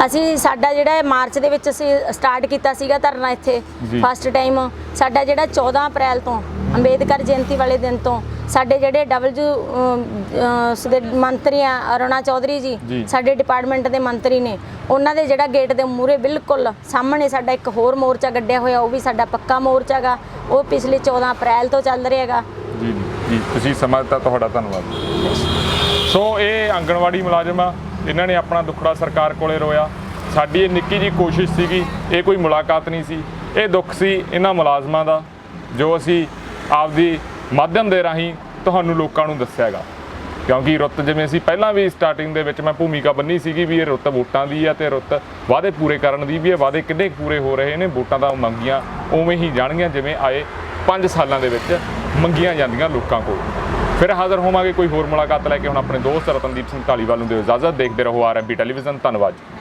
ਅਸੀਂ ਸਾਡਾ ਜਿਹੜਾ ਮਾਰਚ ਦੇ ਵਿੱਚ ਅਸੀਂ ਸਟਾਰਟ ਕੀਤਾ ਸੀਗਾ ਧਰਨਾ ਇੱਥੇ ਫਸਟ ਟਾਈਮ, ਸਾਡਾ ਜਿਹੜਾ 14 ਅਪ੍ਰੈਲ ਤੋਂ ਅੰਬੇਦਕਰ ਜਯੰਤੀ ਵਾਲੇ ਦਿਨ ਤੋਂ ਸਾਡੇ ਜਿਹੜੇ ਦੇ ਮੰਤਰੀ ਆ ਅਰੁਣਾ ਚੌਧਰੀ ਜੀ, ਸਾਡੇ ਡਿਪਾਰਟਮੈਂਟ ਦੇ ਮੰਤਰੀ ਨੇ, ਉਹਨਾਂ ਦੇ ਜਿਹੜਾ ਗੇਟ ਦੇ ਮੂਹਰੇ ਬਿਲਕੁਲ ਸਾਹਮਣੇ ਸਾਡਾ ਇੱਕ ਹੋਰ ਮੋਰਚਾ ਗੱਡਿਆ ਹੋਇਆ, ਉਹ ਵੀ ਸਾਡਾ ਪੱਕਾ ਮੋਰਚਾ ਗਾ, ਉਹ ਪਿਛਲੇ 14 ਅਪ੍ਰੈਲ ਤੋਂ ਚੱਲ ਰਿਹਾ ਹੈਗਾ। ਜੀ ਤੁਸੀਂ ਸਮਾਂ ਦਿੱਤਾ, ਤੁਹਾਡਾ ਧੰਨਵਾਦ। ਸੋ ਇਹ ਆਂਗਣਵਾੜੀ ਮੁਲਾਜ਼ਮ ਆ, ਇਹਨਾਂ ਨੇ ਆਪਣਾ ਦੁੱਖੜਾ ਸਰਕਾਰ ਕੋਲੇ ਰੋਇਆ। ਸਾਡੀ ਇਹ ਨਿੱਕੀ ਜਿਹੀ ਕੋਸ਼ਿਸ਼ ਸੀਗੀ, ਇਹ ਕੋਈ ਮੁਲਾਕਾਤ ਨਹੀਂ ਸੀ, ਇਹ ਦੁੱਖ ਸੀ ਇਹਨਾਂ ਮੁਲਾਜ਼ਮਾਂ ਦਾ, ਜੋ ਅਸੀਂ ਆਪਦੀ ਮਾਧਿਅਮ ਦੇ ਰਾਹੀਂ ਤੁਹਾਨੂੰ ਲੋਕਾਂ ਨੂੰ ਦੱਸਿਆਗਾ। ਕਿਉਂਕਿ ਰੁੱਤ, ਜਿਵੇਂ ਅਸੀਂ ਪਹਿਲਾਂ ਵੀ ਸਟਾਰਟਿੰਗ ਦੇ ਵਿੱਚ ਮੈਂ ਭੂਮਿਕਾ ਬੰਨੀ ਸੀਗੀ ਵੀ ਇਹ ਰੁੱਤ ਵੋਟਾਂ ਦੀ ਆ ਤੇ ਰੁੱਤ ਵਾਅਦੇ ਪੂਰੇ ਕਰਨ ਦੀ ਵੀ। ਇਹ ਵਾਅਦੇ ਕਿੰਨੇ ਪੂਰੇ ਹੋ ਰਹੇ ਨੇ? ਵੋਟਾਂ ਤਾਂ ਮੰਗੀਆਂ ਉਵੇਂ ਹੀ ਜਾਣਗੀਆਂ ਜਿਵੇਂ ਆਏ 5 ਸਾਲਾਂ ਦੇ ਵਿੱਚ ਮੰਗੀਆਂ ਜਾਂਦੀਆਂ ਲੋਕਾਂ ਕੋਲ। ਫਿਰ ਹਾਜ਼ਰ ਹੋਵਾਂਗੇ ਕੋਈ ਹੋਰ ਮੁਲਾਕਾਤ ਲੈ ਕੇ। ਹੁਣ ਆਪਣੇ ਦੋਸਤ ਰਤਨਦੀਪ ਸਿੰਘ ਧਾਲੀਵਾਲ ਨੂੰ ਦਿਓ ਇਜਾਜ਼ਤ। ਦੇਖਦੇ ਰਹੋ RMB ਟੈਲੀਵਿਜ਼ਨ। ਧੰਨਵਾਦ।